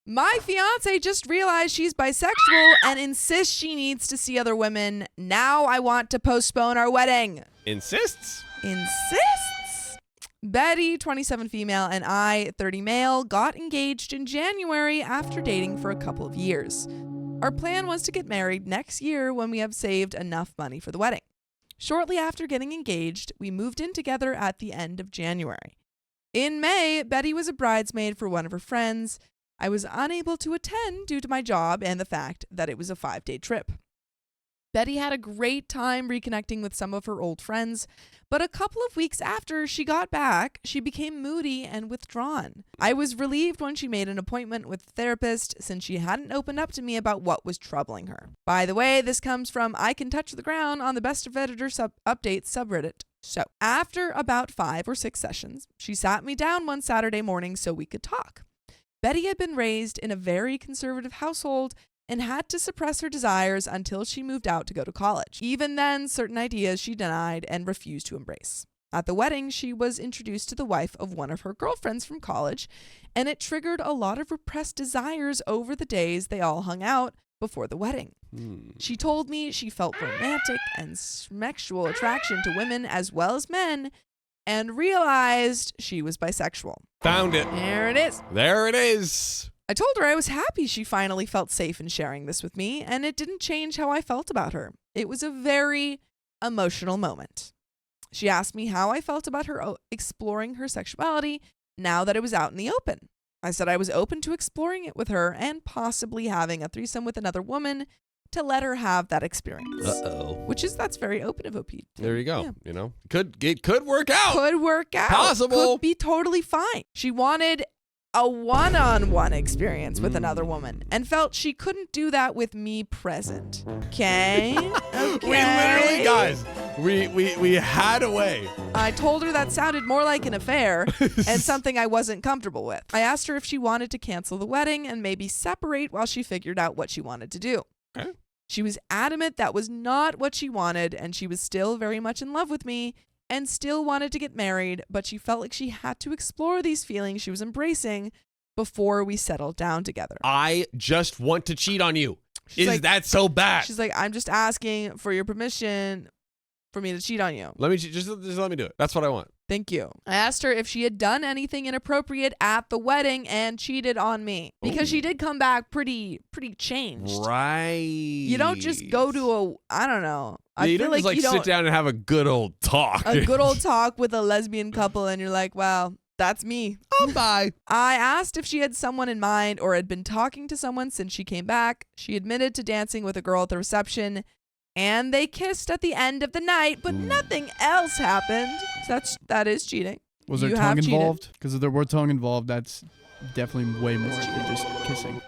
My fiance just realized she's bisexual and insists she needs to see other women. Now I want to postpone our wedding. Insists? Insists. Betty, 27 female, and I, 30 male, got engaged in January after dating for a couple of years. Our plan was to get married next year when we have saved enough money for the wedding. Shortly after getting engaged, we moved in together at the end of January. In May, Betty was a bridesmaid for one of her friends. I was unable to attend due to my job and the fact that it was a 5-day trip. Betty had a great time reconnecting with some of her old friends, but a couple of weeks after she got back, she became moody and withdrawn. I was relieved when she made an appointment with a therapist since she hadn't opened up to me about what was troubling her. By the way, this comes from I Can Touch the Ground on the BestofRedditorUpdates subreddit. So, after about 5 or 6 sessions, she sat me down one Saturday morning so we could talk. Betty had been raised in a very conservative household and had to suppress her desires until she moved out to go to college. Even then, certain ideas she denied and refused to embrace. At the wedding, she was introduced to the wife of one of her girlfriends from college, and it triggered a lot of repressed desires over the days they all hung out before the wedding. She told me she felt romantic and sexual attraction to women as well as men, and realized she was bisexual. Found it. There it is. There it is. I told her I was happy she finally felt safe in sharing this with me, and it didn't change how I felt about her. It was a very emotional moment. She asked me how I felt about her exploring her sexuality now that it was out in the open. I said I was open to exploring it with her and possibly having a threesome with another woman to let her have that experience. That's very open of OP. There you go. Yeah. You know, it could work out. Could work out. Possible. Could be totally fine. She wanted a one-on-one experience with another woman and felt she couldn't do that with me present. Okay? We literally, guys, we had a way. I told her that sounded more like an affair and something I wasn't comfortable with. I asked her if she wanted to cancel the wedding and maybe separate while she figured out what she wanted to do. Okay. She was adamant that was not what she wanted, and she was still very much in love with me and still wanted to get married, but she felt like she had to explore these feelings she was embracing before we settled down together. I just want to cheat on you. Is that so bad? She's like, I'm just asking for your permission for me to cheat on you. Let me just let me do it. That's what I want. Thank you. I asked her if she had done anything inappropriate at the wedding and cheated on me, because she did come back pretty changed. Right. You don't just go to I don't know. Yeah, you don't just sit down and have a good old talk. A good old talk with a lesbian couple and you're like, wow, that's me. Oh, bye. I asked if she had someone in mind or had been talking to someone since she came back. She admitted to dancing with a girl at the reception, and they kissed at the end of the night, but nothing else happened. So that is cheating. Was there tongue involved? Because if there were tongue involved, that's definitely way more than just kissing.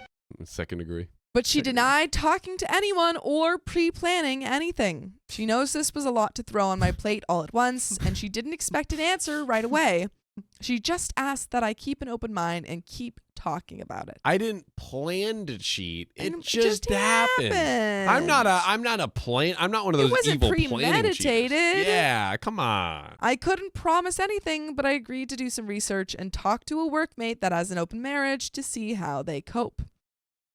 Second degree. But she denied talking to anyone or pre-planning anything. She knows this was a lot to throw on my plate all at once, and she didn't expect an answer right away. She just asked that I keep an open mind and keep talking about it. I didn't plan to cheat. It And just happened. I'm not one of those evil planning cheaters. It wasn't premeditated. Yeah, come on. I couldn't promise anything, but I agreed to do some research and talk to a workmate that has an open marriage to see how they cope.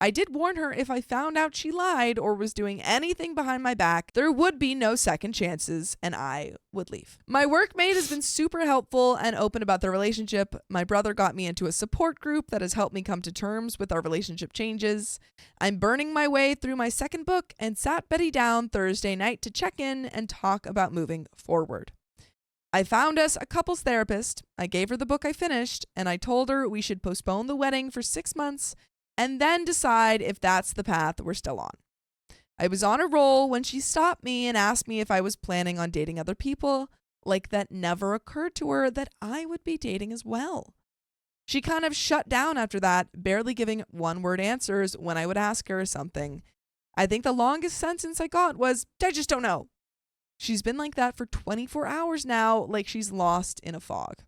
I did warn her if I found out she lied or was doing anything behind my back, there would be no second chances and I would leave. My workmate has been super helpful and open about their relationship. My brother got me into a support group that has helped me come to terms with our relationship changes. I'm burning my way through my second book and sat Betty down Thursday night to check in and talk about moving forward. I found us a couples therapist. I gave her the book I finished and I told her we should postpone the wedding for 6 months and then decide if that's the path we're still on. I was on a roll when she stopped me and asked me if I was planning on dating other people, like that never occurred to her that I would be dating as well. She kind of shut down after that, barely giving one-word answers when I would ask her something. I think the longest sentence I got was, I just don't know. She's been like that for 24 hours now, like she's lost in a fog.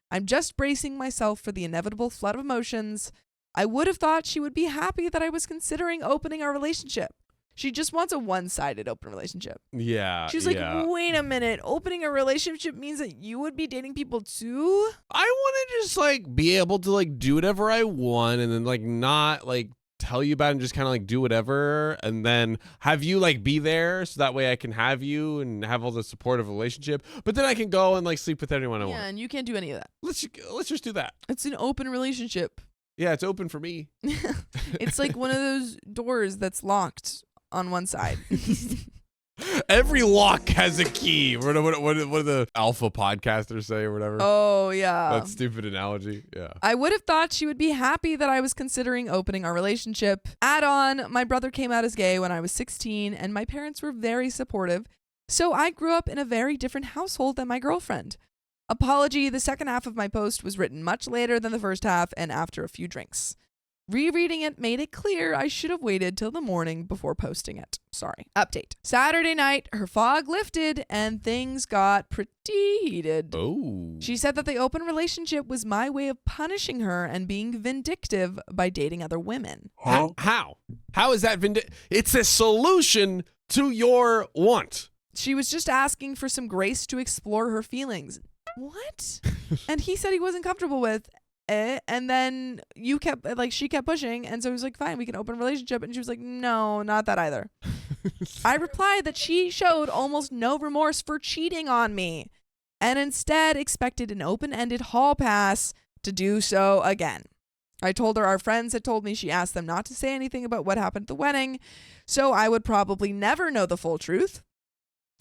I'm just bracing myself for the inevitable flood of emotions. I would have thought she would be happy that I was considering opening our relationship. She just wants a one-sided open relationship. Yeah. She's like, wait a minute. Opening a relationship means that you would be dating people too? I want to just like be able to like do whatever I want and then like not like tell you about it and just kind of like do whatever and then have you like be there so that way I can have you and have all the support of a relationship, but then I can go and like sleep with anyone I want. Yeah, and you can't do any of that. Let's just do that. It's an open relationship. Yeah, it's open for me. It's like one of those doors that's locked on one side. Every lock has a key. What do the alpha podcasters say or whatever? Oh, yeah. That stupid analogy. Yeah. I would have thought she would be happy that I was considering opening our relationship. Add on, my brother came out as gay when I was 16, and my parents were very supportive. So I grew up in a very different household than my girlfriend. Apology, the second half of my post was written much later than the first half and after a few drinks. Rereading it made it clear I should have waited till the morning before posting it. Sorry. Update. Saturday night, her fog lifted and things got pretty heated. Oh. She said that the open relationship was my way of punishing her and being vindictive by dating other women. How? How is that It's a solution to your want. She was just asking for some grace to explore her feelings. What? And he said he wasn't comfortable with it, and then she kept pushing, and so he was like, fine, we can open a relationship, and she was like, no, not that either. I replied that she showed almost no remorse for cheating on me and instead expected an open-ended hall pass to do so again. I told her our friends had told me she asked them not to say anything about what happened at the wedding, so I would probably never know the full truth,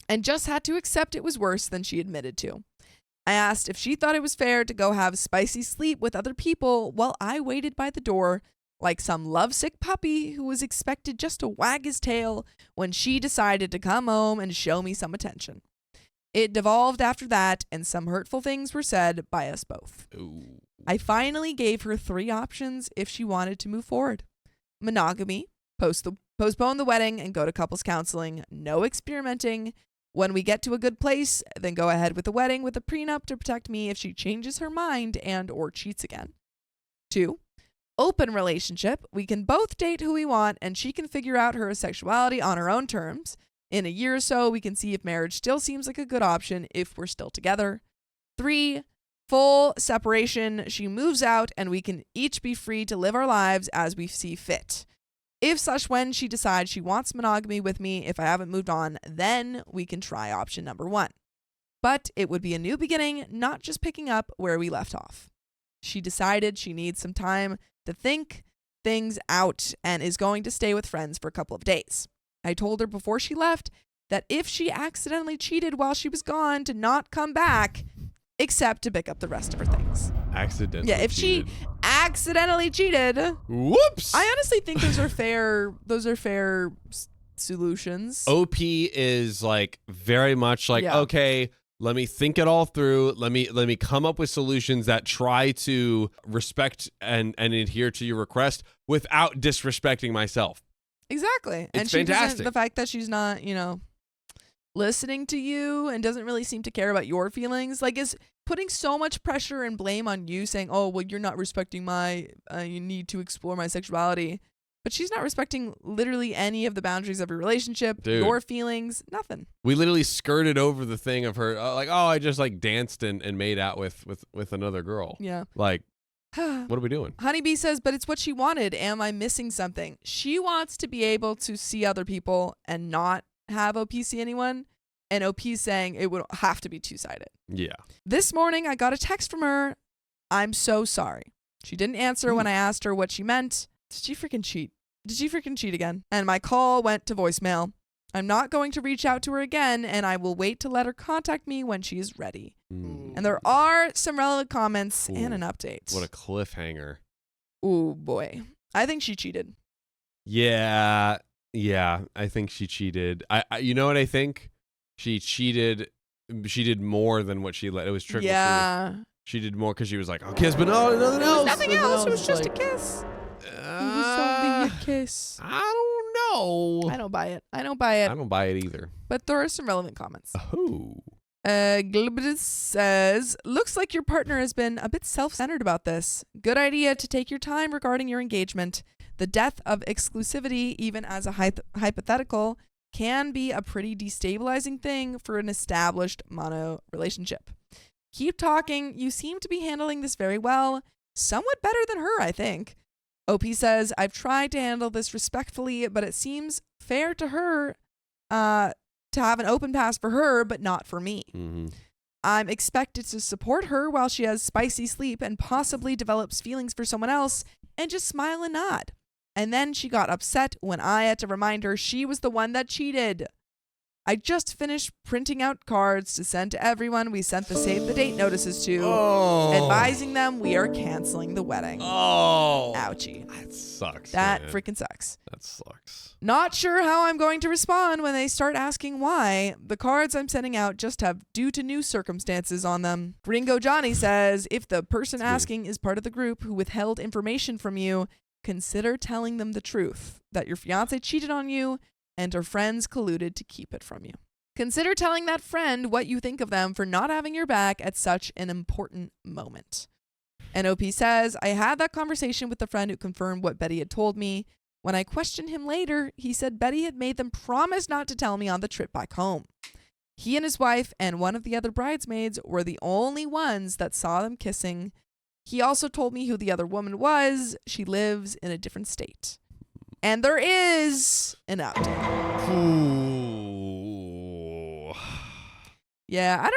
and just had to accept it was worse than she admitted to. I asked if she thought it was fair to go have spicy sleep with other people while I waited by the door like some lovesick puppy who was expected just to wag his tail when she decided to come home and show me some attention. It devolved after that, and some hurtful things were said by us both. Ooh. I finally gave her 3 options if she wanted to move forward. Monogamy, postpone the wedding and go to couples counseling, no experimenting. When we get to a good place, then go ahead with the wedding with a prenup to protect me if she changes her mind and or cheats again. 2, open relationship. We can both date who we want and she can figure out her sexuality on her own terms. In a year or so, we can see if marriage still seems like a good option if we're still together. 3, full separation. She moves out and we can each be free to live our lives as we see fit. If/when she decides she wants monogamy with me, if I haven't moved on, then we can try option number 1. But it would be a new beginning, not just picking up where we left off. She decided she needs some time to think things out and is going to stay with friends for a couple of days. I told her before she left that if she accidentally cheated while she was gone, to not come back, except to pick up the rest of her things. Accidentally. Yeah, if cheated. she accidentally cheated. Whoops. I honestly think those are fair. Those are fair solutions. OP is like very much like, Yeah. okay, let me think it all through. Let me come up with solutions that try to respect and adhere to your request without disrespecting myself. Exactly. And It's she fantastic. the fact that she's not, listening to you and doesn't really seem to care about your feelings, like, is putting so much pressure and blame on you, saying, oh, well, you're not respecting my, you need to explore my sexuality. But she's not respecting literally any of the boundaries of your relationship, Dude. your feelings, nothing. We literally skirted over the thing of her, like, oh, I just like danced and made out with another girl. Yeah. Like, what are we doing? Honeybee says, but it's what she wanted. Am I missing something? She wants to be able to see other people and not have OP see anyone. And OP saying it would have to be 2-sided. Yeah. This morning, I got a text from her. I'm so sorry. She didn't answer when I asked her what she meant. Did she freaking cheat? Did she freaking cheat again? And my call went to voicemail. I'm not going to reach out to her again, and I will wait to let her contact me when she is ready. And there are some relevant comments and an update. What a cliffhanger. Ooh, boy. I think she cheated. Yeah, I think she cheated. I you know what I think? She cheated. She did more than what she let. It was trickle Yeah. proof. She did more because she was like, I'll kiss, but no, nothing else. Nothing else. It was just a kiss. It was only a kiss. I don't know. I don't buy it. I don't buy it. I don't buy it either. But there are some relevant comments. Oh. Glibidus says, looks like your partner has been a bit self-centered about this. Good idea to take your time regarding your engagement. The death of exclusivity, even as a hypothetical, can be a pretty destabilizing thing for an established mono relationship. Keep talking. You seem to be handling this very well. Somewhat better than her, I think. OP says, I've tried to handle this respectfully, but it seems fair to her to have an open pass for her, but not for me. Mm-hmm. I'm expected to support her while she has spicy sleep and possibly develops feelings for someone else and just smile and nod. And then she got upset when I had to remind her she was the one that cheated. I just finished printing out cards to send to everyone we sent the save the date notices to, advising them we are canceling the wedding. Oh. Ouchie. That sucks. That man. freaking sucks. That sucks. Not sure how I'm going to respond when they start asking why. The cards I'm sending out just have due to new circumstances on them. Gringo Johnny says, if the person asking is part of the group who withheld information from you, consider telling them the truth, that your fiancé cheated on you and her friends colluded to keep it from you. Consider telling that friend what you think of them for not having your back at such an important moment. And OP says, I had that conversation with the friend who confirmed what Betty had told me. When I questioned him later, he said Betty had made them promise not to tell me on the trip back home. He and his wife and one of the other bridesmaids were the only ones that saw them kissing. He also told me who the other woman was. She lives in a different state. And there is an update. Ooh. Yeah, I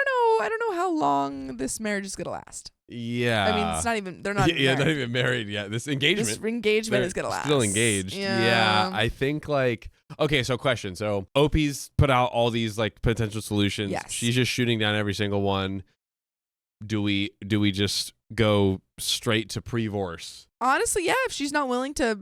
don't know how long this marriage is gonna last. Yeah. I mean, it's not even. They're not. Yeah, even not married. even married yet. This engagement. This engagement They're is gonna last. Still engaged. Yeah. I think okay. So question. So OP's put out all these potential solutions. Yes. She's just shooting down every single one. Do we just go straight to pre-divorce? Honestly, yeah. If she's not willing to,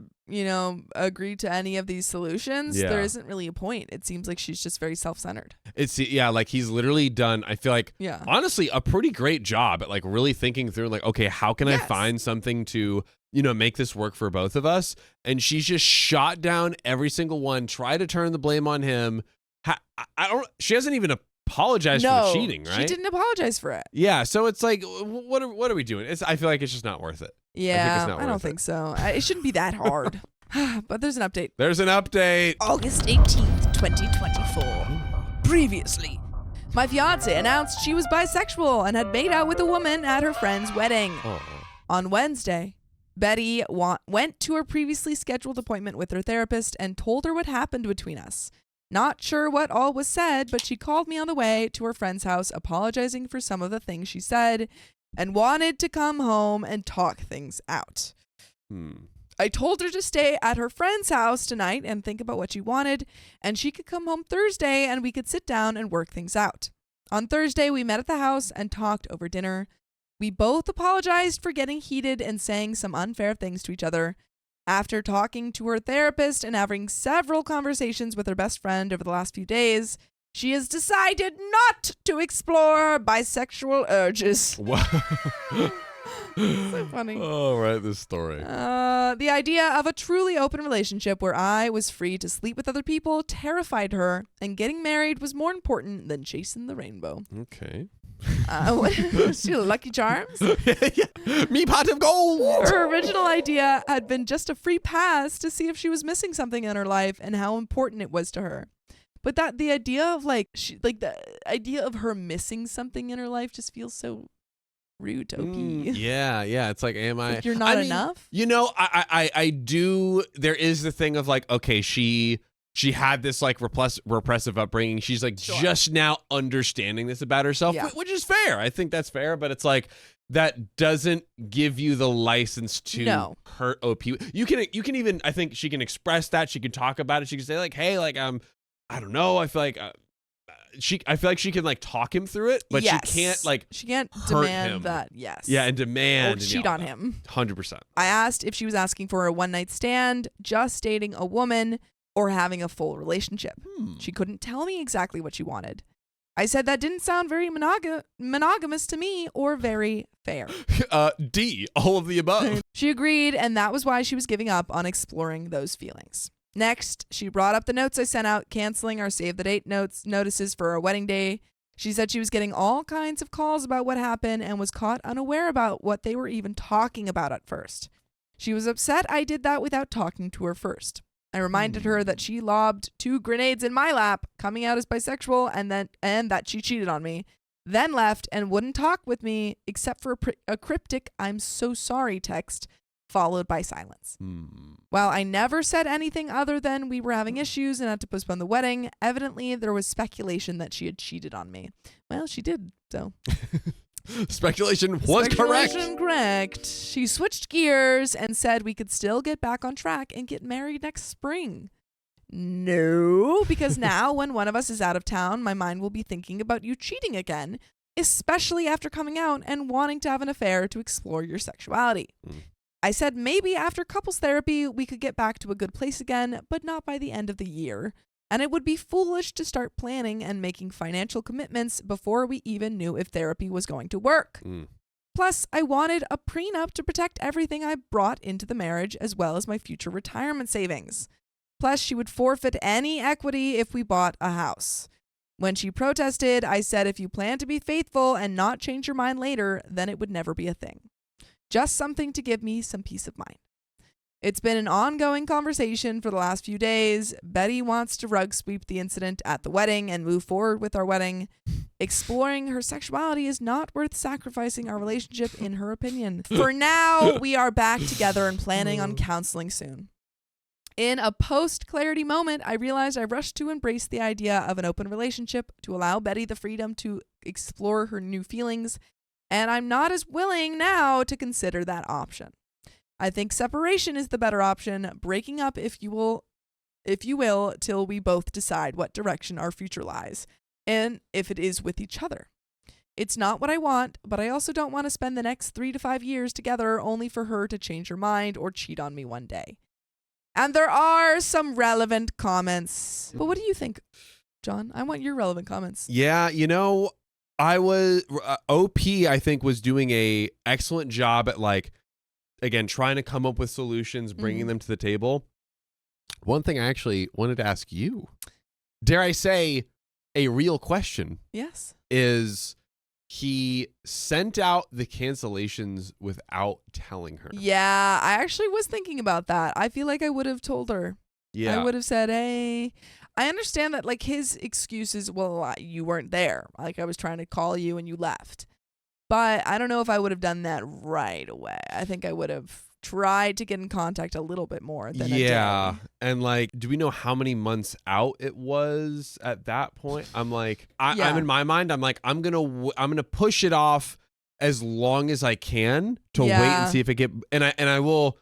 agree to any of these solutions, there isn't really a point. It seems like she's just very self-centered. He's literally done, I feel like, yeah, honestly, a pretty great job at really thinking through okay, how can I find something to, make this work for both of us? And she's just shot down every single one, try to turn the blame on him. She hasn't even apologized for the cheating, right? She didn't apologize for it. Yeah, so it's what are we doing? I feel like it's just not worth it. Yeah, I don't think so. It shouldn't be that hard. But there's an update. There's an update. August 18th, 2024. Previously, my fiancé announced she was bisexual and had made out with a woman at her friend's wedding. On Wednesday, Betty went to her previously scheduled appointment with her therapist and told her what happened between us. Not sure what all was said, but she called me on the way to her friend's house apologizing for some of the things she said and wanted to come home and talk things out. I told her to stay at her friend's house tonight and think about what she wanted, and she could come home Thursday and we could sit down and work things out. On Thursday, we met at the house and talked over dinner. We both apologized for getting heated and saying some unfair things to each other. After talking to her therapist and having several conversations with her best friend over the last few days, she has decided not to explore bisexual urges. What? So funny. Oh, right, this story. The idea of a truly open relationship where I was free to sleep with other people terrified her, and getting married was more important than chasing the rainbow. Okay. She Lucky Charms? Yeah. Me pot of gold. Her original idea had been just a free pass to see if she was missing something in her life and how important it was to her. But the idea of the idea of her missing something in her life just feels so rude to OP. Yeah. It's am I? You're not enough. I do. There is the thing of okay, she had this repressive upbringing. She's just now understanding this about herself, which is fair. I think that's fair, but it's that doesn't give you the license to hurt OP. You can even, I think she can express that. She can talk about it. She can say hey, I don't know. I feel like I feel like she can she can through it, but she can't demand him. that. Yes. Yeah, and demand or cheat on him. 100%. I asked if she was asking for a one-night stand, just dating a woman, or having a full relationship. She couldn't tell me exactly what she wanted. I said that didn't sound very monogamous to me or very fair. D, all of the above. She agreed, and that was why she was giving up on exploring those feelings. Next, she brought up the notes I sent out canceling our save the date notices for our wedding day. She said she was getting all kinds of calls about what happened and was caught unaware about what they were even talking about at first. She was upset I did that without talking to her first. I reminded her that she lobbed 2 grenades in my lap, coming out as bisexual, and that she cheated on me, then left and wouldn't talk with me except for a cryptic "I'm so sorry" text, followed by silence. While I never said anything other than we were having issues and had to postpone the wedding, evidently there was speculation that she had cheated on me. Well, she did, so. Speculation was correct. She switched gears and said we could still get back on track and get married next spring. No, because now when one of us is out of town, my mind will be thinking about you cheating again, especially after coming out and wanting to have an affair to explore your sexuality. I said maybe after couples therapy we could get back to a good place again, but not by the end of the year. And it would be foolish to start planning and making financial commitments before we even knew if therapy was going to work. Plus, I wanted a prenup to protect everything I brought into the marriage as well as my future retirement savings. Plus, she would forfeit any equity if we bought a house. When she protested, I said if you plan to be faithful and not change your mind later, then it would never be a thing. Just something to give me some peace of mind. It's been an ongoing conversation for the last few days. Betty wants to rug sweep the incident at the wedding and move forward with our wedding. Exploring her sexuality is not worth sacrificing our relationship, in her opinion. For now, we are back together and planning on counseling soon. In a post-clarity moment, I realized I rushed to embrace the idea of an open relationship to allow Betty the freedom to explore her new feelings, and I'm not as willing now to consider that option. I think separation is the better option, breaking up if you will, till we both decide what direction our future lies, and if it is with each other. It's not what I want, but I also don't want to spend the next 3 to 5 years together only for her to change her mind or cheat on me one day. And there are some relevant comments. But what do you think, John? I want your relevant comments. Yeah, I was OP, I think, was doing a excellent job at, like, again, trying to come up with solutions, bringing them to the table. One thing I actually wanted to ask you, dare I say, a real question. Yes. Is he sent out the cancellations without telling her? Yeah, I actually was thinking about that. I feel like I would have told her. Yeah. I would have said, hey, I understand that, like, his excuses, well, you weren't there. Like, I was trying to call you and you left. But I don't know if I would have done that right away. I think I would have tried to get in contact a little bit more than a day. And, like, do we know how many months out it was at that point? I'm like, I'm in my mind, I'm like, I'm gonna push it off as long as I can to wait and see if it get, and I will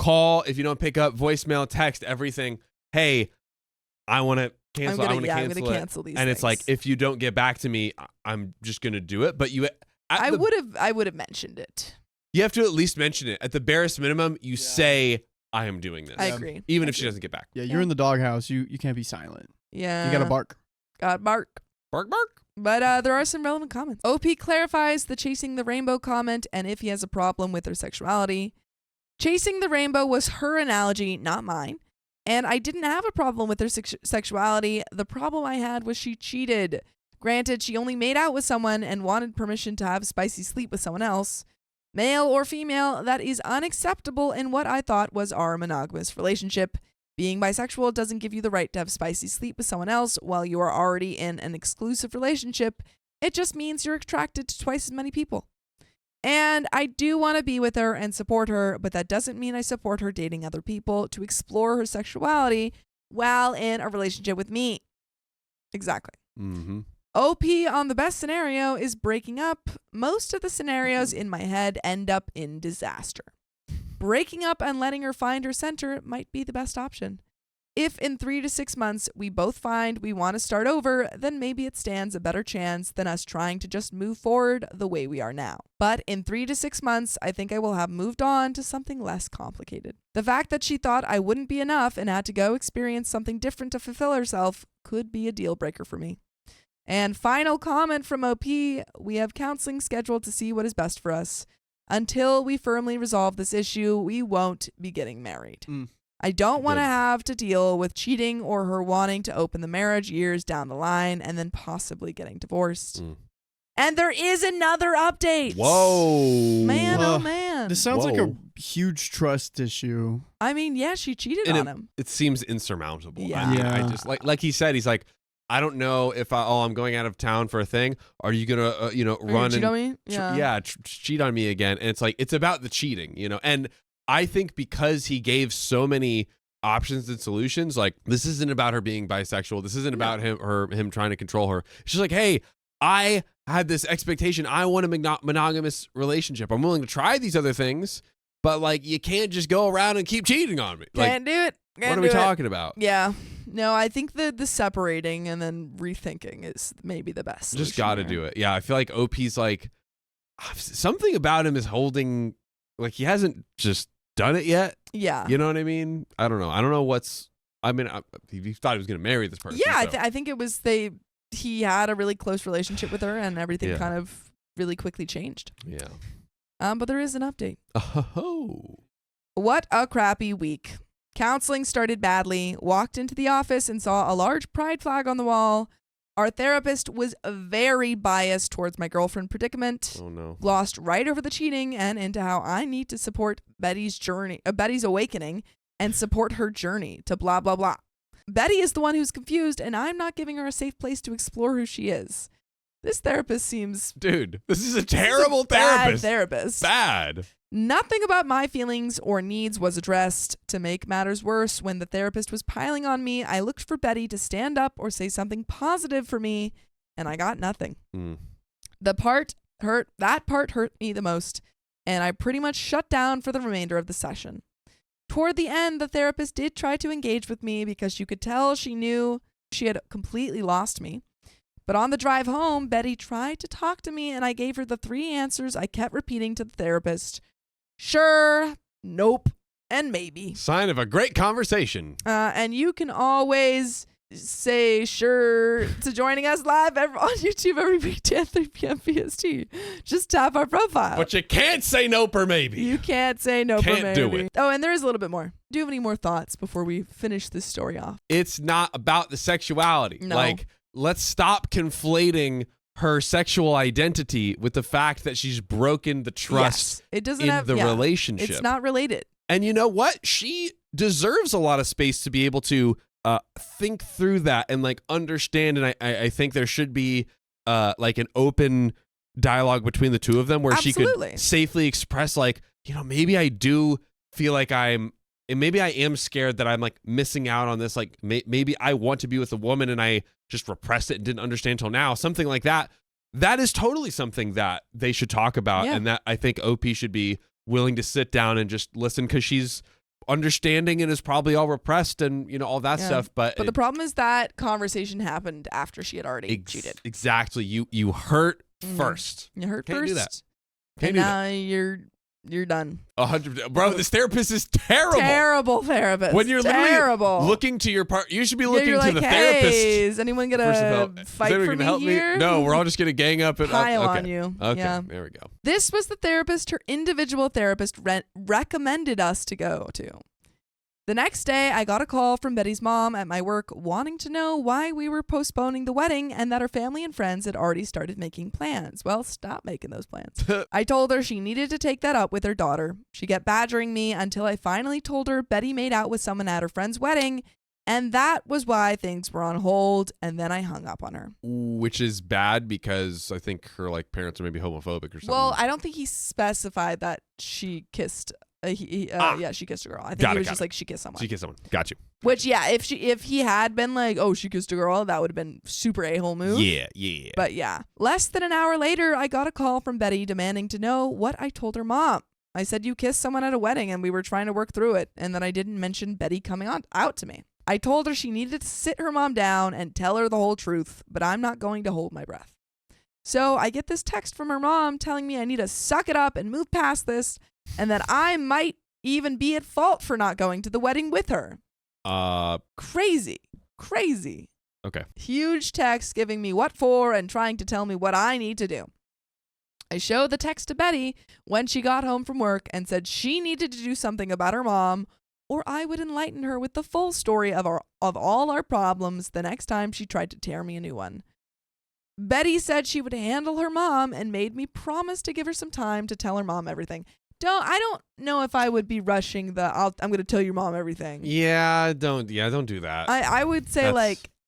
call if you don't pick up, voicemail, text, everything. Hey, I want to cancel. I want to cancel these. And things. It's like, if you don't get back to me, I'm just gonna do it. But I would have mentioned it. You have to at least mention it. At the barest minimum, you say, I am doing this. I agree. Even if she doesn't get back. Yeah, you're in the doghouse. You can't be silent. Yeah. You gotta bark. Gotta bark. Bark, bark. But there are some relevant comments. OP clarifies the chasing the rainbow comment and if he has a problem with her sexuality. Chasing the rainbow was her analogy, not mine. And I didn't have a problem with her sexuality. The problem I had was she cheated. Granted, she only made out with someone and wanted permission to have spicy sleep with someone else. Male or female, that is unacceptable in what I thought was our monogamous relationship. Being bisexual doesn't give you the right to have spicy sleep with someone else while you are already in an exclusive relationship. It just means you're attracted to twice as many people. And I do want to be with her and support her, but that doesn't mean I support her dating other people to explore her sexuality while in a relationship with me. Exactly. Mm-hmm. OP on the best scenario is breaking up. Most of the scenarios in my head end up in disaster. Breaking up and letting her find her center might be the best option. If in 3 to 6 months we both find we want to start over, then maybe it stands a better chance than us trying to just move forward the way we are now. But in 3 to 6 months, I think I will have moved on to something less complicated. The fact that she thought I wouldn't be enough and had to go experience something different to fulfill herself could be a deal breaker for me. And final comment from OP, we have counseling scheduled to see what is best for us. Until we firmly resolve this issue, we won't be getting married. I don't want to Good. have to deal with cheating or her wanting to open the marriage years down the line and then possibly getting divorced. And there is another update. Whoa. Man, oh Ugh. man. This sounds like a Whoa. huge trust issue. I mean, yeah, she cheated And on him. It seems insurmountable. Yeah. I mean, Yeah. I just like he said, he's like, I don't know if I'm going out of town for a thing. Are you gonna, Are you run cheat and on me? Yeah. cheat on me again? And it's like, it's about the cheating, And I think because he gave so many options and solutions, like this isn't about her being bisexual. This isn't about him trying to control her. She's like, hey, I had this expectation. I want a monogamous relationship. I'm willing to try these other things, but like you can't just go around and keep cheating on me. Can't do it. What are we talking about? Yeah. No, I think the separating and then rethinking is maybe the best. Just got to do it. Yeah, I feel like OP's like something about him is holding, like he hasn't just done it yet. Yeah. You know what I mean? I don't know. I don't know what's. I mean, he thought he was going to marry this person. Yeah, so. I think it was he had a really close relationship with her, and everything kind of really quickly changed. Yeah. But there is an update. Oh. What a crappy week. Counseling started badly. Walked into the office and saw a large pride flag on the wall. Our therapist was very biased towards my girlfriend predicament. Oh no. Glossed right over the cheating and into how I need to support Betty's awakening and support her journey to blah, blah, blah. Betty is the one who's confused, and I'm not giving her a safe place to explore who she is. This therapist seems... Dude, this is a terrible therapist. Bad therapist. Bad. Nothing about my feelings or needs was addressed. To make matters worse, when the therapist was piling on me, I looked for Betty to stand up or say something positive for me, and I got nothing. That part hurt me the most, and I pretty much shut down for the remainder of the session. Toward the end, the therapist did try to engage with me because you could tell she knew she had completely lost me. But on the drive home, Betty tried to talk to me, and I gave her the 3 answers I kept repeating to the therapist. Sure, nope, and maybe. Sign of a great conversation. And you can always say sure to joining us live on YouTube every weekday at 3 p.m. PST. Just tap our profile. But you can't say nope or maybe. You can't say nope or maybe. Can't do it. Oh, and there is a little bit more. Do you have any more thoughts before we finish this story off? It's not about the sexuality. No. Like, let's stop conflating her sexual identity with the fact that she's broken the trust it doesn't in the relationship. It's not related. And you know what? She deserves a lot of space to be able to think through that and like understand. And I think there should be like an open dialogue between the two of them where Absolutely. she could safely express like, maybe I do feel like and maybe I am scared that I'm like missing out on this. Like maybe I want to be with a woman and I just repressed it and didn't understand till now. Something like that. That is totally something that they should talk about. Yeah. And that I think OP should be willing to sit down and just listen because she's understanding and is probably all repressed and all that stuff. But the problem is that conversation happened after she had already cheated. Exactly. You hurt first. You hurt Can't first. do that. Can't And do now that. you're done. 100%. Bro, this therapist is terrible. Terrible therapist. When you're terrible. literally looking to your part, you should be looking you're to like, the hey, therapist. is anyone for some gonna help. fight Is anyone for gonna me help here? No, we're all just gonna gang up and pile okay. on you. Okay, Yeah. there we go. This was the therapist her individual therapist recommended us to go to. The next day, I got a call from Betty's mom at my work wanting to know why we were postponing the wedding and that her family and friends had already started making plans. Well, stop making those plans. I told her she needed to take that up with her daughter. She kept badgering me until I finally told her Betty made out with someone at her friend's wedding, and that was why things were on hold, and then I hung up on her. Which is bad because I think her like parents are maybe homophobic or something. Well, I don't think he specified that she kissed she kissed a girl. I think Got he it, was got just it. like she kissed someone. She kissed someone. Got you. Which if he had been like, oh, she kissed a girl, that would have been super a-hole move. Yeah. But yeah. Less than an hour later, I got a call from Betty demanding to know what I told her mom. I said you kissed someone at a wedding and we were trying to work through it, and that I didn't mention Betty coming out to me. I told her she needed to sit her mom down and tell her the whole truth, but I'm not going to hold my breath. So I get this text from her mom telling me I need to suck it up and move past this, and that I might even be at fault for not going to the wedding with her. Crazy. Okay. Huge text giving me what for and trying to tell me what I need to do. I showed the text to Betty when she got home from work and said she needed to do something about her mom or I would enlighten her with the full story of all our problems the next time she tried to tear me a new one. Betty said she would handle her mom and made me promise to give her some time to tell her mom everything. I don't know if I would be rushing I'm going to tell your mom everything. Yeah, don't do that. I would say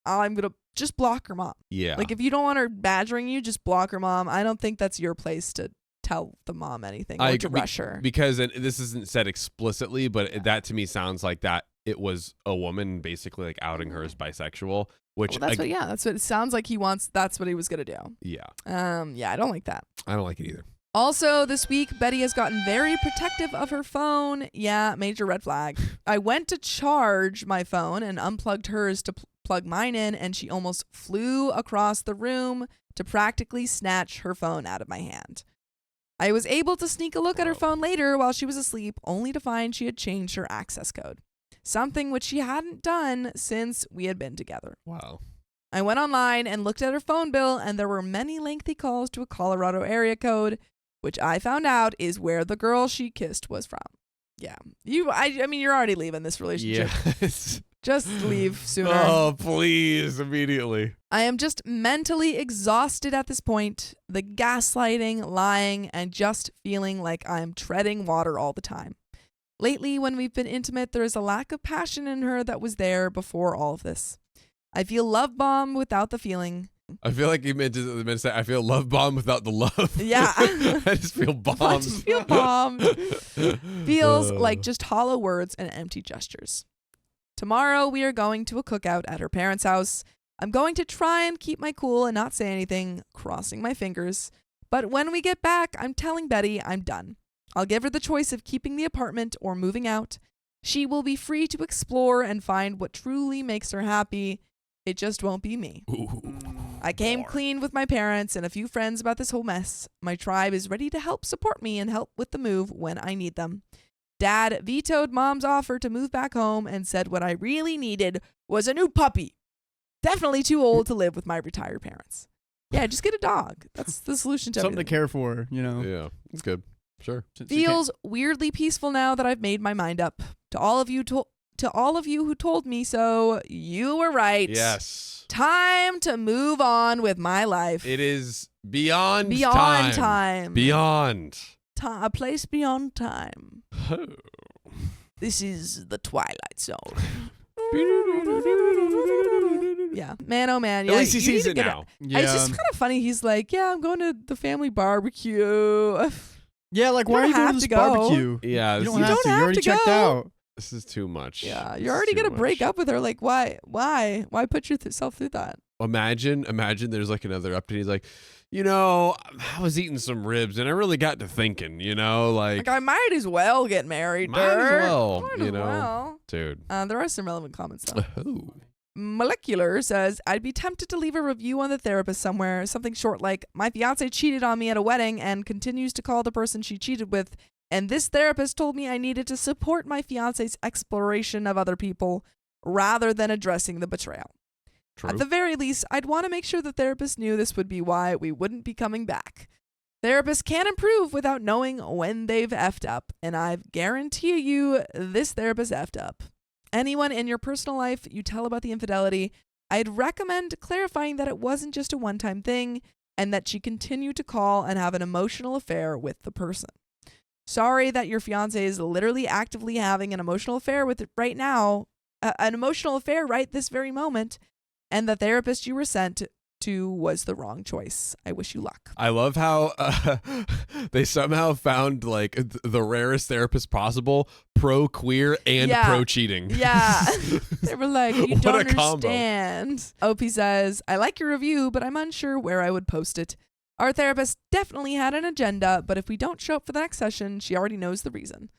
I'm going to just block her mom. Yeah. Like if you don't want her badgering you, just block her mom. I don't think that's your place to tell the mom anything or to rush her. Because this isn't said explicitly, but that to me sounds like that it was a woman basically like outing her as bisexual, which that's what it sounds like he wants. That's what he was going to do. Yeah. Yeah, I don't like that. I don't like it either. Also, this week, Betty has gotten very protective of her phone. Yeah, major red flag. I went to charge my phone and unplugged hers to plug mine in, and she almost flew across the room to practically snatch her phone out of my hand. I was able to sneak a look at her phone later while she was asleep, only to find she had changed her access code, something which she hadn't done since we had been together. Wow. I went online and looked at her phone bill, and there were many lengthy calls to a Colorado area code, which I found out is where the girl she kissed was from. Yeah. I mean, you're already leaving this relationship. Yes. Just leave sooner. Oh, please, immediately. I am just mentally exhausted at this point. The gaslighting, lying, and just feeling like I'm treading water all the time. Lately, when we've been intimate, there is a lack of passion in her that was there before all of this. I feel love bombed without the feeling. I feel like you meant to say, I feel love bombed without the love. Yeah. I just feel bombed. I just feel bombed. Feels like just hollow words and empty gestures. Tomorrow, we are going to a cookout at her parents' house. I'm going to try and keep my cool and not say anything, crossing my fingers. But when we get back, I'm telling Betty I'm done. I'll give her the choice of keeping the apartment or moving out. She will be free to explore and find what truly makes her happy. It just won't be me. Ooh, I came clean with my parents and a few friends about this whole mess. My tribe is ready to help support me and help with the move when I need them. Dad vetoed Mom's offer to move back home and said what I really needed was a new puppy. Definitely too old to live with my retired parents. Yeah, just get a dog. That's the solution to something everything. to care for, you know. Yeah, it's good. Sure. Feels weirdly peaceful now that I've made my mind up. To all of you who told me so, you were right. Yes. Time to move on with my life. It is beyond time. Beyond. A place beyond time. This is the Twilight Zone. Yeah. Man, oh man. Yeah, At least he sees it now. Yeah. It's just kind of funny. He's like, yeah, I'm going to the family barbecue. Yeah, like, You why are don't you going have to this to go. barbecue? Yeah, You this don't is, have to. You already checked go. out. this is too much. Yeah, This you're is already too going to break much. up with her. Like, why? Why put yourself through that? Imagine there's like another update. He's like, I was eating some ribs and I really got to thinking, Like, I might as well get married. Might as Dirk. well, Might as well. dude. There are some relevant comments, though. Oh. Molecular says, I'd be tempted to leave a review on the therapist somewhere, something short like, my fiance cheated on me at a wedding and continues to call the person she cheated with, and this therapist told me I needed to support my fiance's exploration of other people rather than addressing the betrayal. True. At the very least, I'd want to make sure the therapist knew this would be why we wouldn't be coming back. Therapists can't improve without knowing when they've effed up, and I guarantee you this therapist effed up. Anyone in your personal life you tell about the infidelity, I'd recommend clarifying that it wasn't just a one-time thing and that she continued to call and have an emotional affair with the person. Sorry that your fiancé is literally actively having an emotional affair with it right now, an emotional affair right this very moment, and the therapist you were sent to was the wrong choice. I wish you luck. I love how they somehow found like the rarest therapist possible, pro-queer and pro-cheating. Yeah. They were like, you What don't a combo. understand. OP says, I like your review, but I'm unsure where I would post it. Our therapist definitely had an agenda, but if we don't show up for the next session, she already knows the reason.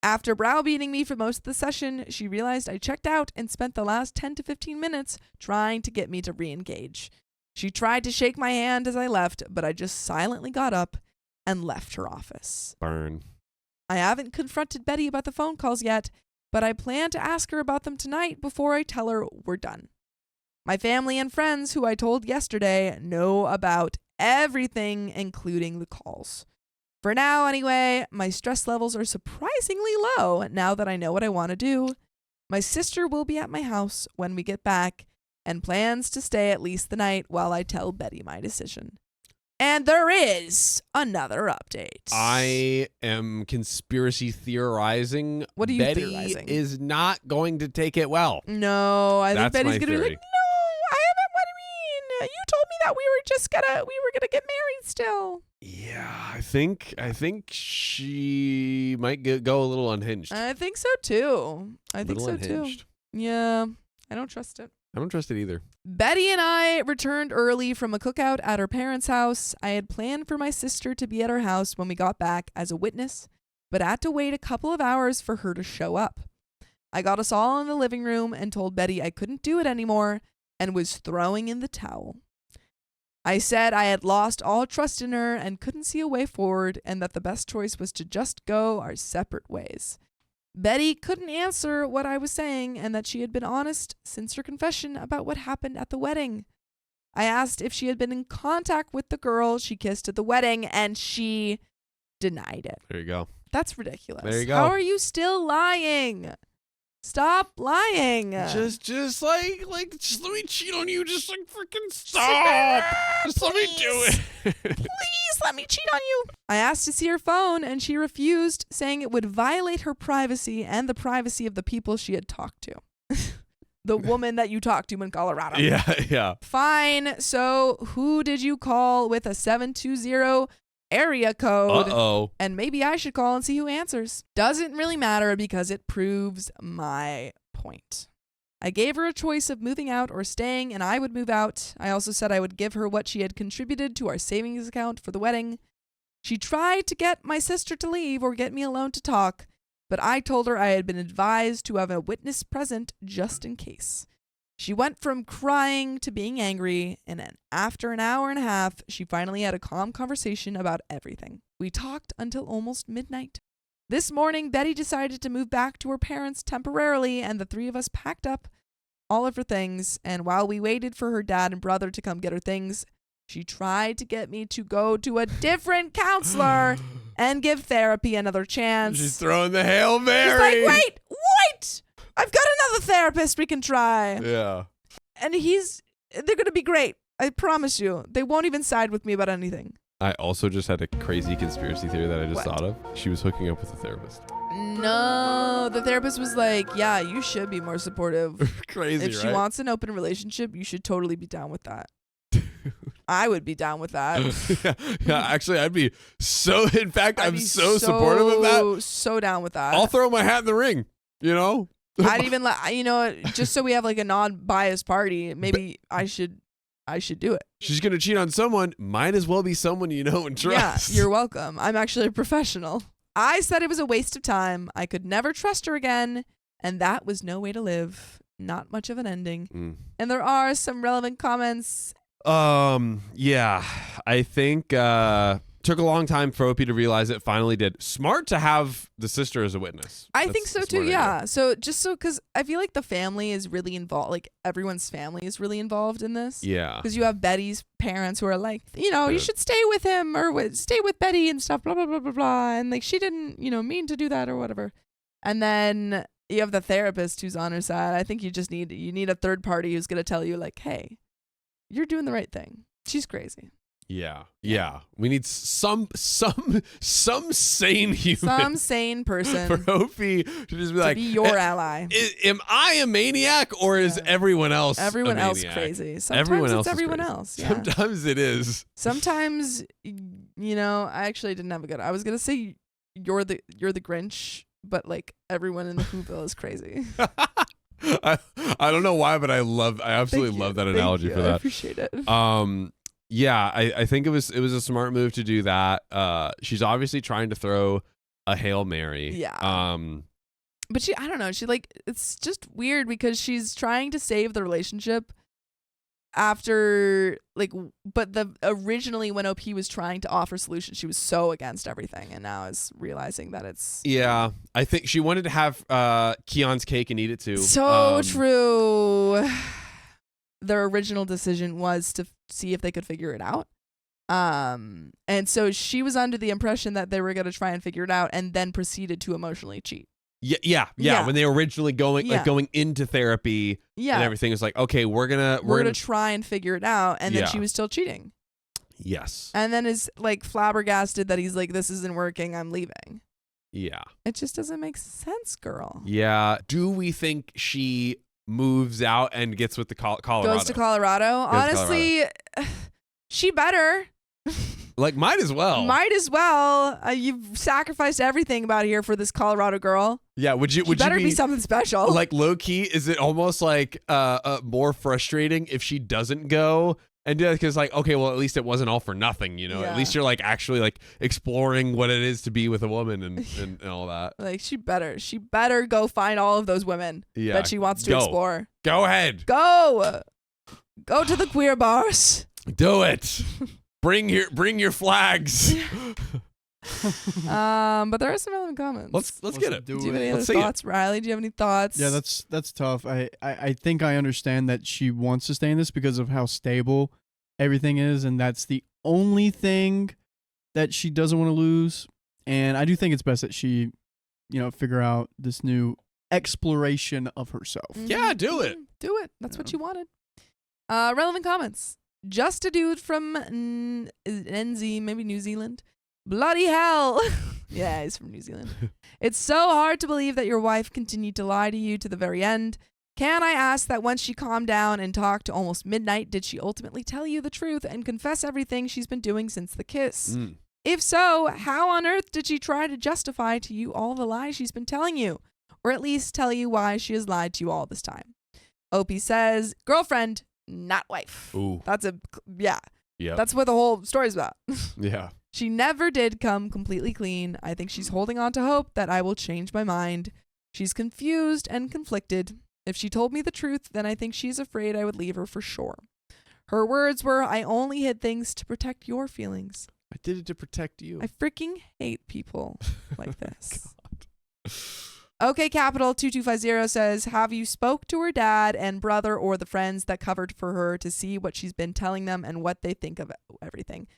After browbeating me for most of the session, she realized I checked out and spent the last 10 to 15 minutes trying to get me to re-engage. She tried to shake my hand as I left, but I just silently got up and left her office. Burn. I haven't confronted Betty about the phone calls yet, but I plan to ask her about them tonight before I tell her we're done. My family and friends, who I told yesterday, know about everything, including the calls. For now, anyway, my stress levels are surprisingly low now that I know what I want to do. My sister will be at my house when we get back and plans to stay at least the night while I tell Betty my decision. And there is another update. I am conspiracy theorizing. What are you Betty theorizing? is not going to take it well. No, I think That's Betty's my going to be theory. like, no, I haven't. What do you mean? You told me that we were going to get married still. Yeah, I think she might go a little unhinged. I think so too. Too. Yeah, I don't trust it. I don't trust it either. Betty and I returned early from a cookout at her parents' house. I had planned for my sister to be at our house when we got back as a witness, but had to wait a couple of hours for her to show up. I got us all in the living room and told Betty I couldn't do it anymore and was throwing in the towel. I said I had lost all trust in her and couldn't see a way forward and that the best choice was to just go our separate ways. Betty couldn't answer what I was saying and that she had been honest since her confession about what happened at the wedding. I asked if she had been in contact with the girl she kissed at the wedding and she denied it. There you go. That's ridiculous. There you go. How are you still lying? Stop lying. Just like just let me cheat on you. Just like freaking stop. Just let me do it. Please let me cheat on you. I asked to see her phone and she refused, saying it would violate her privacy and the privacy of the people she had talked to. The woman that you talked to in Colorado. Yeah. Fine. So who did you call with a 720 area code? Uh-oh. And maybe I should call and see who answers. Doesn't really matter because it proves my point. I gave her a choice of moving out or staying, and I would move out. I also said I would give her what she had contributed to our savings account for the wedding. She tried to get my sister to leave or get me alone to talk, but I told her I had been advised to have a witness present just in case. She went from crying to being angry, and then after an hour and a half, she finally had a calm conversation about everything. We talked until almost midnight. This morning, Betty decided to move back to her parents temporarily, and the three of us packed up all of her things, and while we waited for her dad and brother to come get her things, she tried to get me to go to a different counselor and give therapy another chance. She's throwing the Hail Mary. She's like, wait! I've got another therapist we can try. Yeah. And they're going to be great. I promise you. They won't even side with me about anything. I also just had a crazy conspiracy theory that I just What? thought of. She was hooking up with a therapist. No, the therapist was like, yeah, you should be more supportive. Crazy, If she right? wants an open relationship, you should totally be down with that. I would be down with that. yeah, actually, I'd be so. In fact, I'd I'm be so supportive of that. So down with that. I'll throw my hat in the ring. You know. I'd even just so we have like a non-biased party. Maybe I should do it. She's gonna cheat on someone. Might as well be someone you know and trust. Yeah, you're welcome. I'm actually a professional. I said it was a waste of time. I could never trust her again, and that was no way to live. Not much of an ending. And there are some relevant comments. Yeah, I think took a long time for OP to realize it. Finally did. Smart to have the sister as a witness. I think That's so a too. smart Yeah. idea. So because I feel like the family is really involved. Like everyone's family is really involved in this. Yeah. Because you have Betty's parents who are like, you Yeah. should stay with him or stay with Betty and stuff, blah, blah, blah, blah, blah. And like, she didn't, mean to do that or whatever. And then you have the therapist who's on her side. I think you need a third party who's going to tell you like, hey, you're doing the right thing. She's crazy. Yeah. We need some sane human. Some sane person For OP to just be like, be your ally. Am I a maniac or is everyone else Everyone a else maniac? crazy. Sometimes Everyone else it's is everyone crazy. else. Yeah. Sometimes it is. Sometimes, I actually didn't have a good. I was gonna say you're the Grinch, but like everyone in the Whoville is crazy. I don't know why, but I absolutely love that analogy for I that. appreciate it. Yeah, I think it was a smart move to do that. She's obviously trying to throw a Hail Mary. Yeah. But I don't know. It's just weird because she's trying to save the relationship after but originally when OP was trying to offer solutions, she was so against everything, and now is realizing that it's Yeah, I think she wanted to have Keon's cake and eat it too. so true. Their original decision was to see if they could figure it out. And so she was under the impression that they were going to try and figure it out and then proceeded to emotionally cheat. Yeah. When they were originally going into therapy and everything was like, okay, we're gonna try and figure it out, and then she was still cheating. Yes. And then is like flabbergasted that he's like, this isn't working, I'm leaving. Yeah. It just doesn't make sense, girl. Yeah. Do we think she moves out and gets with the Colorado? Goes to Colorado? Honestly, she better. Like, might as well. Might as well. You've sacrificed everything about here for this Colorado girl. Yeah, would you better be something special. Like, low key, is it almost like more frustrating if she doesn't go and do that? Because like, okay, well, at least it wasn't all for nothing, you know. At least you're like actually like exploring what it is to be with a woman and all that. Like, she better go find all of those women that she wants to explore. Go ahead. Go to the queer bars. Do it. Bring your flags. But there are some relevant comments. Let's get it. Do you have any other thoughts, Riley? Do you have any thoughts? Yeah, that's tough. I think I understand that she wants to stay in this because of how stable everything is, and that's the only thing that she doesn't want to lose. And I do think it's best that she, figure out this new exploration of herself. Mm-hmm. Yeah, do it. Do it. That's what you wanted. Relevant comments. Just a dude from NZ, maybe New Zealand. Bloody hell. Yeah, he's from New Zealand. It's so hard to believe that your wife continued to lie to you to the very end. Can I ask that once she calmed down and talked to almost midnight, did she ultimately tell you the truth and confess everything she's been doing since the kiss? If so, how on earth did she try to justify to you all the lies she's been telling you? Or at least tell you why she has lied to you all this time? OP says, girlfriend, not wife. Ooh. That's Yep. That's what the whole story's about. Yeah. She never did come completely clean. I think she's holding on to hope that I will change my mind. She's confused and conflicted. If she told me the truth, then I think she's afraid I would leave her for sure. Her words were, I only hid things to protect your feelings. I did it to protect you. I freaking hate people like this. OK Capital 2250 says, have you spoke to her dad and brother or the friends that covered for her to see what she's been telling them and what they think of everything?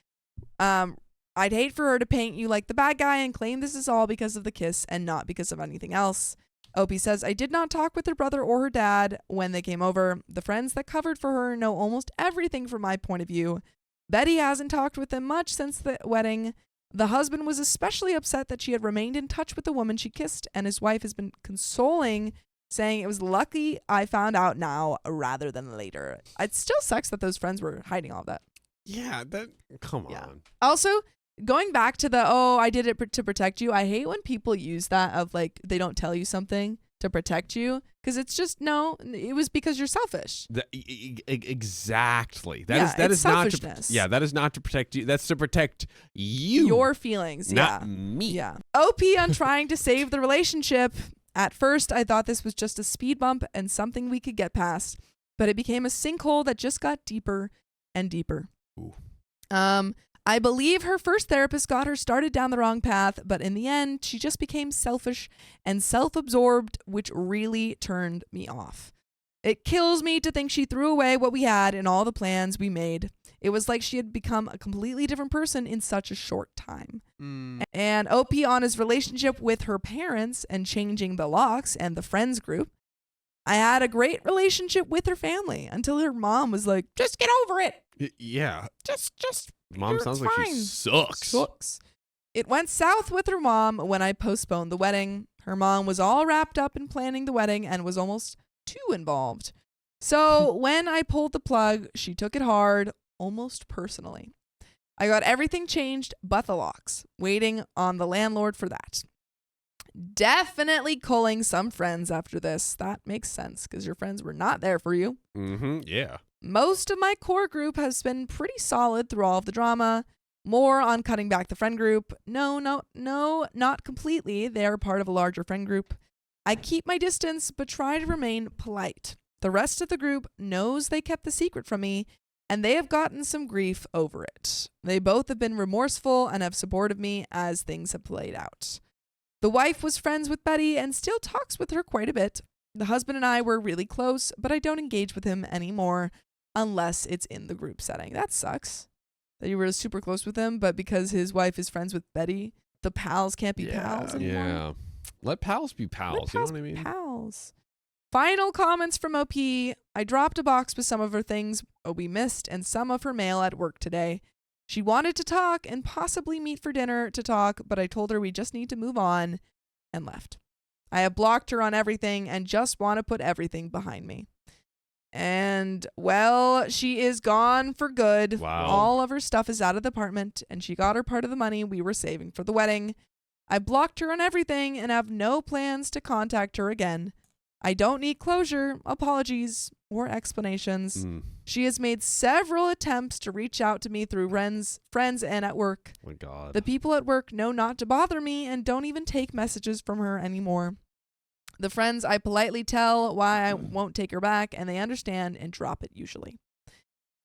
I'd hate for her to paint you like the bad guy and claim this is all because of the kiss and not because of anything else. Opie says, I did not talk with her brother or her dad when they came over. The friends that covered for her know almost everything from my point of view. Betty hasn't talked with them much since the wedding. The husband was especially upset that she had remained in touch with the woman she kissed, and his wife has been consoling, saying it was lucky I found out now rather than later. It still sucks that those friends were hiding all of that. Yeah, come on. Also, going back to I did it to protect you. I hate when people use that of like, they don't tell you something to protect you, because it's just, no, it was because you're selfish. Exactly. That is selfishness. That is not to protect you. That's to protect you. Your feelings. Not me. Yeah. OP on trying to save the relationship. At first, I thought this was just a speed bump and something we could get past, but it became a sinkhole that just got deeper and deeper. Ooh. I believe her first therapist got her started down the wrong path, but in the end, she just became selfish and self-absorbed, which really turned me off. It kills me to think she threw away what we had and all the plans we made. It was like she had become a completely different person in such a short time. And OP on his relationship with her parents and changing the locks and the friends group. I had a great relationship with her family until her mom was like, just get over it. Yeah. Just Mom sounds like she sucks. It went south with her mom when I postponed the wedding. Her mom was all wrapped up in planning the wedding and was almost too involved. So when I pulled the plug, she took it hard, almost personally. I got everything changed but the locks, waiting on the landlord for that. Definitely culling some friends after this. That makes sense because your friends were not there for you. Yeah. Most of my core group has been pretty solid through all of the drama. More on cutting back the friend group. No, not completely. They are part of a larger friend group. I keep my distance, but try to remain polite. The rest of the group knows they kept the secret from me, and they have gotten some grief over it. They both have been remorseful and have supported me as things have played out. The wife was friends with Betty and still talks with her quite a bit. The husband and I were really close, but I don't engage with him anymore unless it's in the group setting. That sucks. that you were super close with him, but because his wife is friends with Betty, the pals can't be pals anymore. Yeah. Let pals be pals. You know what I mean? Pals. Final comments from OP. I dropped a box with some of her things we missed and some of her mail at work today. She wanted to talk and possibly meet for dinner to talk, but I told her we just need to move on and left. I have blocked her on everything and just want to put everything behind me. And, well, she is gone for good. Wow. All of her stuff is out of the apartment, and she got her part of the money we were saving for the wedding. I blocked her on everything and have no plans to contact her again. I don't need closure, apologies, or explanations. She has made several attempts to reach out to me through friends and at work. Oh my God. The people at work know not to bother me and don't even take messages from her anymore. The friends I politely tell why I won't take her back, and they understand and drop it usually.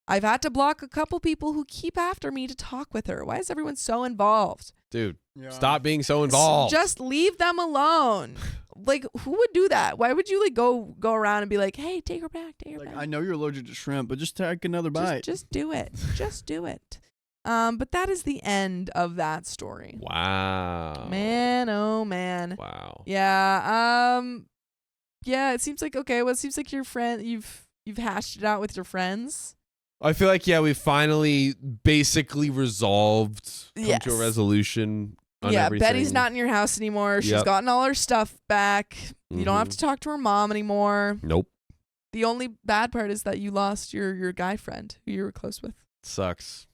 I've had to block a couple people who keep after me to talk with her. Why is everyone so involved? Dude, stop being so involved. Just leave them alone. Like, who would do that? Why would you like go around and be like, hey, take her back, take her back? I know you're allergic to shrimp, but just take another bite. Just do it. Just do it. But that is the end of that story. Wow. Man, oh man. Wow. Yeah. Yeah, it seems like okay, well it seems like your friend you've hashed it out with your friends. I feel like we finally basically resolved, come to a Yes. resolution on Yeah, everything. Betty's not in your house anymore. She's Yep. gotten all her stuff back. You don't have to talk to her mom anymore. Nope. The only bad part is that you lost your guy friend who you were close with. Sucks.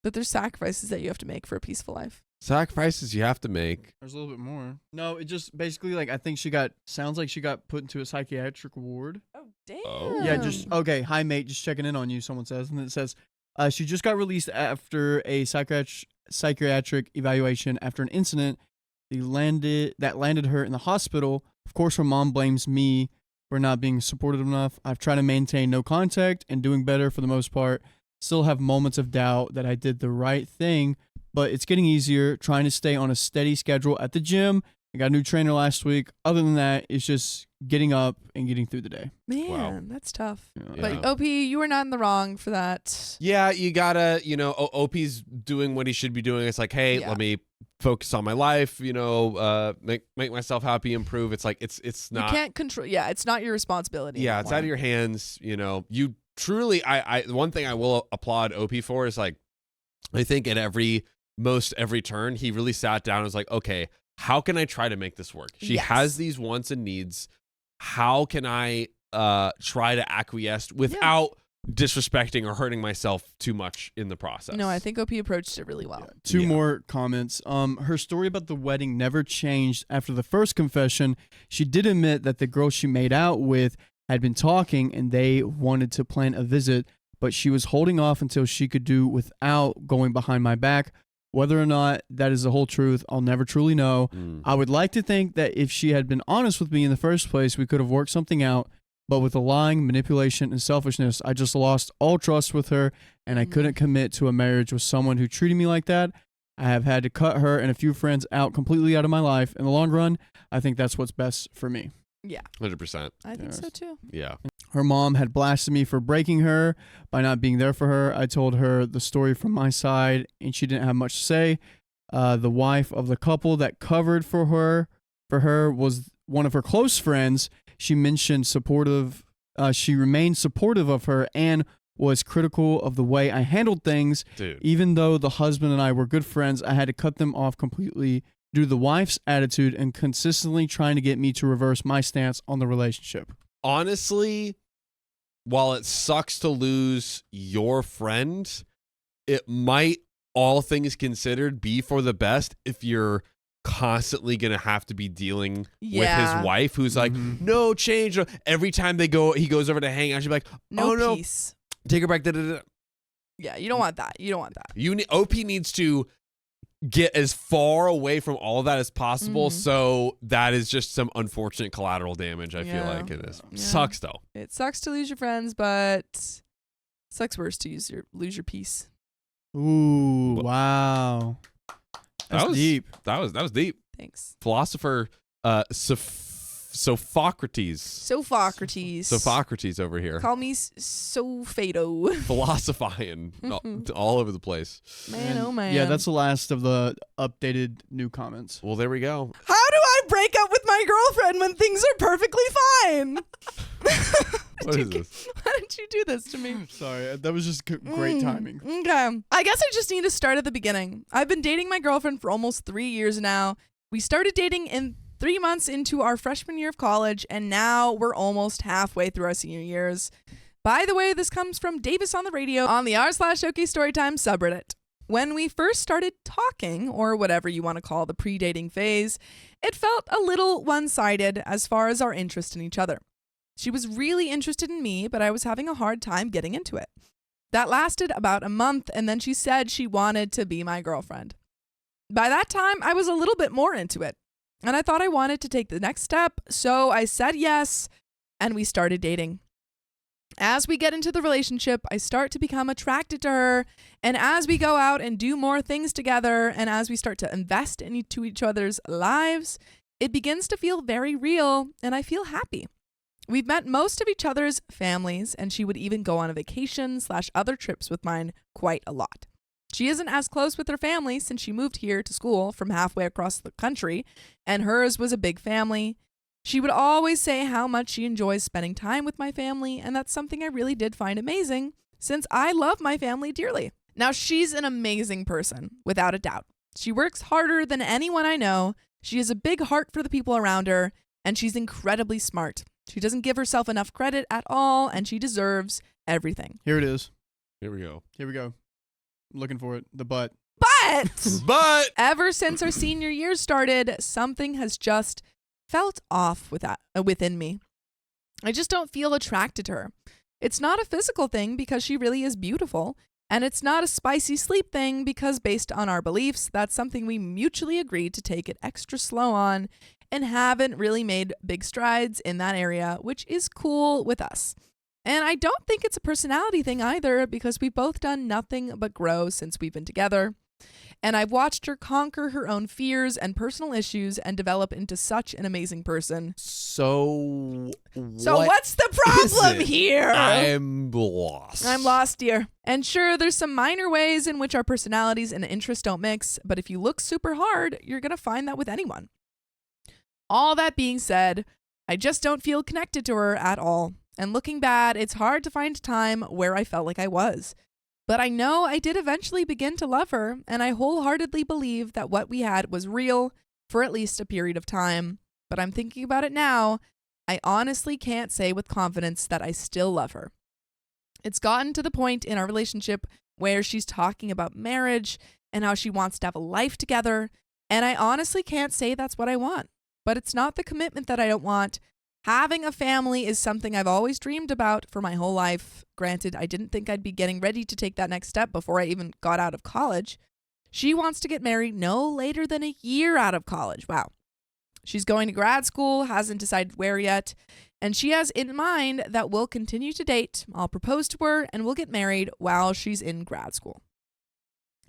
But there's sacrifices that you have to make for a peaceful life. Sacrifices you have to make. There's a little bit more. No, it just basically I think sounds like she got put into a psychiatric ward. Oh, damn. Oh. Yeah, okay. Hi, mate. Just checking in on you. Someone says, and it says, she just got released after a psychiatric evaluation after an incident that landed her in the hospital. Of course, her mom blames me for not being supportive enough. I've tried to maintain no contact and doing better for the most part. Still have moments of doubt that I did the right thing, but it's getting easier. Trying to stay on a steady schedule at the gym. I got a new trainer last week. Other than that, it's just getting up and getting through the day. Man, Wow. that's tough. Yeah. But OP, you were not in the wrong for that. Yeah, you gotta, OP's doing what he should be doing. It's like, hey, Yeah. let me focus on my life, make myself happy, improve. It's like, it's not. You can't control. Yeah, it's not your responsibility. Yeah, it's out of your hands. You truly, I one thing I will applaud OP for is like, I think at every turn, he really sat down and was like, okay, how can I try to make this work? She Yes. has these wants and needs. How can I try to acquiesce without disrespecting or hurting myself too much in the process? No, I think OP approached it really well. Yeah. Two Yeah. more comments. Her story about the wedding never changed after the first confession. She did admit that the girl she made out with had been talking and they wanted to plan a visit, but she was holding off until she could do without going behind my back. Whether or not that is the whole truth, I'll never truly know. I would like to think that if she had been honest with me in the first place, we could have worked something out. But with the lying, manipulation, and selfishness, I just lost all trust with her, and I couldn't commit to a marriage with someone who treated me like that. I have had to cut her and a few friends completely out of my life. In the long run, I think that's what's best for me. Yeah, 100%. I think so too. Yeah. Her mom had blasted me for breaking her by not being there for her. I told her the story from my side, and she didn't have much to say. The wife of the couple that covered for her was one of her close friends. She mentioned she remained supportive of her and was critical of the way I handled things. Dude. Even though the husband and I were good friends, I had to cut them off completely due to the wife's attitude and consistently trying to get me to reverse my stance on the relationship. Honestly, while it sucks to lose your friend, it might, all things considered, be for the best if you're constantly gonna have to be dealing with his wife, who's like, no change. Every time he goes over to hang out, she'll be like, no peace. Take her back. Da-da-da. Yeah, you don't want that. OP needs to get as far away from all of that as possible. So that is just some unfortunate collateral damage. I feel like it is. Yeah. Sucks though. It sucks to lose your friends, but it sucks worse to lose your peace. Ooh, wow. That's That was deep. That was deep. Thanks. Philosopher Sophocrates. Sophocrates over here. Call me Sofado. Philosophizing all over the place. Man, oh man. Yeah, that's the last of the updated new comments. Well, there we go. How do I break up with my girlfriend when things are perfectly fine? What is this? Why did you do this to me? Sorry, that was just great timing. Okay. I guess I just need to start at the beginning. I've been dating my girlfriend for almost 3 years now. We started dating in 3 months into our freshman year of college, and now we're almost halfway through our senior years. By the way, this comes from Davis on the radio on the r/OK Storytime subreddit. When we first started talking, or whatever you want to call the pre-dating phase, it felt a little one-sided as far as our interest in each other. She was really interested in me, but I was having a hard time getting into it. That lasted about a month, and then she said she wanted to be my girlfriend. By that time, I was a little bit more into it, and I thought I wanted to take the next step, so I said yes, and we started dating. As we get into the relationship, I start to become attracted to her, and as we go out and do more things together, and as we start to invest into each other's lives, it begins to feel very real, and I feel happy. We've met most of each other's families, and she would even go on a vacation/other trips with mine quite a lot. She isn't as close with her family since she moved here to school from halfway across the country, and hers was a big family. She would always say how much she enjoys spending time with my family, and that's something I really did find amazing since I love my family dearly. Now, she's an amazing person, without a doubt. She works harder than anyone I know. She has a big heart for the people around her, and she's incredibly smart. She doesn't give herself enough credit at all, and she deserves everything. Here it is. Here we go. I'm looking for it. The butt. But Ever since our senior year started, something has just felt off within me. I just don't feel attracted to her. It's not a physical thing because she really is beautiful, and it's not a spicy sleep thing because based on our beliefs, that's something we mutually agreed to take it extra slow on and haven't really made big strides in that area, which is cool with us. And I don't think it's a personality thing either because we've both done nothing but grow since we've been together. And I've watched her conquer her own fears and personal issues and develop into such an amazing person. So what's the problem here? I'm lost. I'm lost, dear. And sure, there's some minor ways in which our personalities and interests don't mix, but if you look super hard, you're going to find that with anyone. All that being said, I just don't feel connected to her at all. And looking back, it's hard to find time where I felt like I was. But I know I did eventually begin to love her, and I wholeheartedly believe that what we had was real for at least a period of time. But I'm thinking about it now. I honestly can't say with confidence that I still love her. It's gotten to the point in our relationship where she's talking about marriage and how she wants to have a life together, and I honestly can't say that's what I want. But it's not the commitment that I don't want. Having a family is something I've always dreamed about for my whole life. Granted, I didn't think I'd be getting ready to take that next step before I even got out of college. She wants to get married no later than a year out of college. Wow. She's going to grad school, hasn't decided where yet, and she has in mind that we'll continue to date. I'll propose to her and we'll get married while she's in grad school.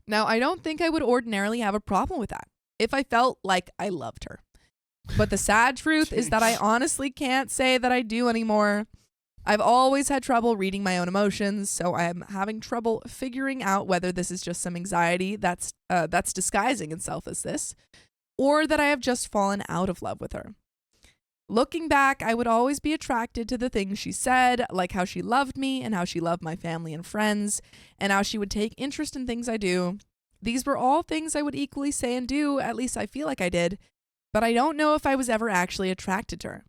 Now, I don't think I would ordinarily have a problem with that if I felt like I loved her. But the sad truth is that I honestly can't say that I do anymore. I've always had trouble reading my own emotions, so I'm having trouble figuring out whether this is just some anxiety that's disguising itself as this, or that I have just fallen out of love with her. Looking back, I would always be attracted to the things she said, like how she loved me and how she loved my family and friends, and how she would take interest in things I do. These were all things I would equally say and do, at least I feel like I did. But I don't know if I was ever actually attracted to her.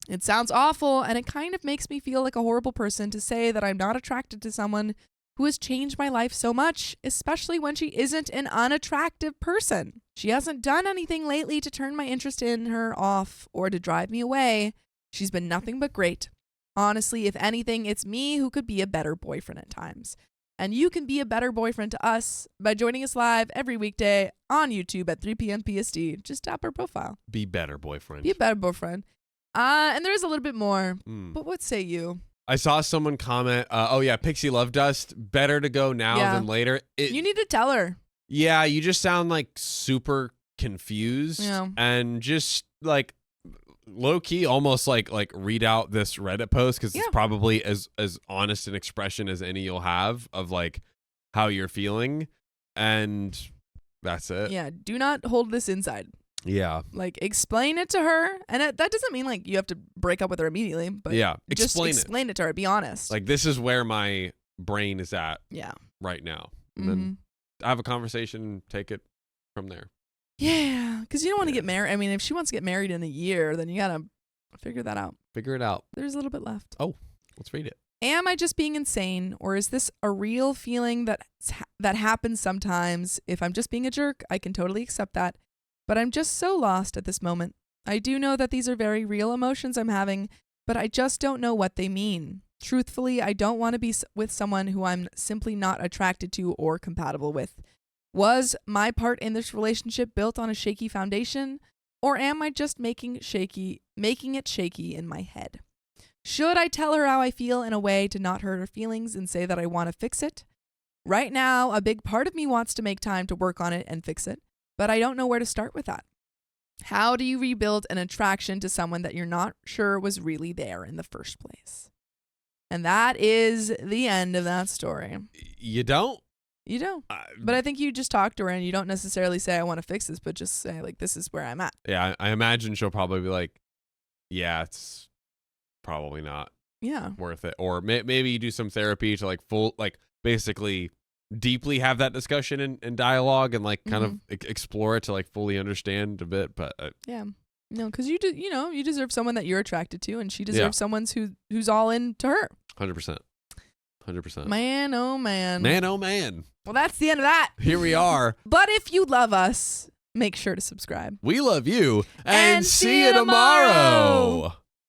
It sounds awful, and it kind of makes me feel like a horrible person to say that I'm not attracted to someone who has changed my life so much, especially when she isn't an unattractive person. She hasn't done anything lately to turn my interest in her off or to drive me away. She's been nothing but great. Honestly, if anything, it's me who could be a better boyfriend at times. And you can be a better boyfriend to us by joining us live every weekday on YouTube at 3 p.m. PST. Just tap our profile. Be better, boyfriend. Be a better boyfriend. And there is a little bit more. But what say you? I saw someone comment, Pixie Love Dust, better to go now than later. You need to tell her. Yeah, you just sound like super confused. Yeah. And just like, low key almost like read out this Reddit post because it's Yeah. probably as honest an expression as any you'll have of like how you're feeling, and that's it. Yeah, do not hold this inside. Yeah. Like, explain it to her. And that doesn't mean, like, you have to break up with her immediately. But Yeah. just explain it to her. Be honest. Like, this is where my brain is at yeah. right now. And Mhm. then have a conversation, take it from there. Yeah, because you don't want to Yeah. get married. I mean, if she wants to get married in a year, then you got to figure that out. Figure it out. There's a little bit left. Let's read it. Am I just being insane, or is this a real feeling that happens sometimes? If I'm just being a jerk, I can totally accept that. But I'm just so lost at this moment. I do know that these are very real emotions I'm having, but I just don't know what they mean. Truthfully, I don't want to be with someone who I'm simply not attracted to or compatible with. Was my part in this relationship built on a shaky foundation, or am I just making it shaky in my head? Should I tell her how I feel in a way to not hurt her feelings and say that I want to fix it? Right now, a big part of me wants to make time to work on it and fix it, but I don't know where to start with that. How do you rebuild an attraction to someone that you're not sure was really there in the first place? And that is the end of that story. You don't? You don't. But I think you just talk to her and you don't necessarily say, I want to fix this, but just say, like, this is where I'm at. Yeah, I imagine she'll probably be like, yeah, it's probably not Yeah. worth it. Or maybe you do some therapy to like basically deeply have that discussion and dialogue and like kind of explore it to like fully understand a bit. But yeah. No, because you deserve someone that you're attracted to, and she deserves someone who's all in to her. 100%. 100%. Man, oh man. Man, oh man. Well, that's the end of that. Here we are. But if you love us, make sure to subscribe. We love you. And see you tomorrow.